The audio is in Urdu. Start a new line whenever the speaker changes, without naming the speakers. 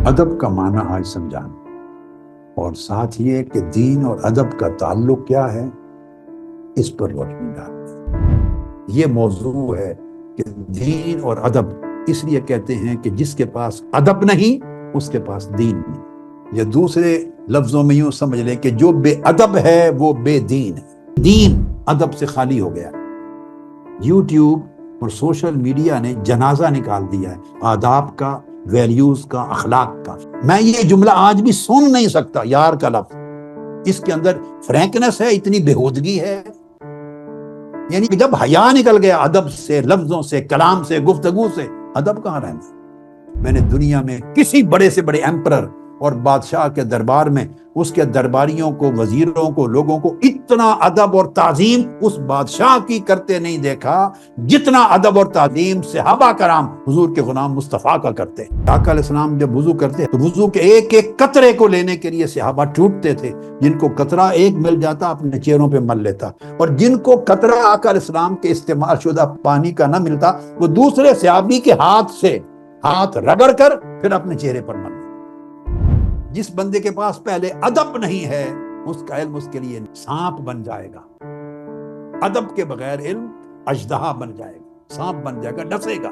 ادب کا معنی آج سمجھانا، اور ساتھ یہ کہ دین اور ادب کا تعلق کیا ہے اس پر روشنی ڈالنا۔ یہ موضوع ہے کہ دین اور ادب اس لیے کہتے ہیں کہ جس کے پاس ادب نہیں اس کے پاس دین نہیں، یا دوسرے لفظوں میں یوں سمجھ لیں کہ جو بے ادب ہے وہ بے دین ہے، دین ادب سے خالی ہو گیا۔ یوٹیوب اور سوشل میڈیا نے جنازہ نکال دیا ہے آداب کا، ویلیوز کا، اخلاق کا۔ میں یہ جملہ آج بھی سن نہیں سکتا، یار کا لفظ، اس کے اندر فرینکنس ہے، اتنی بےہودگی ہے، یعنی کہ جب حیا نکل گیا ادب سے، لفظوں سے، کلام سے، گفتگو سے، ادب کہاں رہنا۔ میں نے دنیا میں کسی بڑے سے بڑے ایمپرر اور بادشاہ کے دربار میں اس کے درباریوں کو، وزیروں کو، لوگوں کو اتنا ادب اور تعظیم اس بادشاہ کی کرتے نہیں دیکھا جتنا ادب اور تعظیم صحابہ کرام حضور کے غلام مصطفیٰ کا کرتے۔ آقا علیہ السلام جب وضو کرتے تو وضو کے ایک ایک قطرے کو لینے کے لیے صحابہ ٹوٹتے تھے، جن کو قطرہ ایک مل جاتا اپنے چہروں پہ مل لیتا، اور جن کو قطرہ آقا علیہ السلام کے استعمال شدہ پانی کا نہ ملتا وہ دوسرے صحابی کے ہاتھ سے ہاتھ رگڑ کر پھر اپنے چہرے پر مل۔ جس بندے کے پاس پہلے ادب نہیں ہے اس کا علم اس کے لیے سانپ بن جائے گا، ادب کے بغیر علم اژدہا بن جائے گا، سانپ بن جائے گا، ڈسے گا۔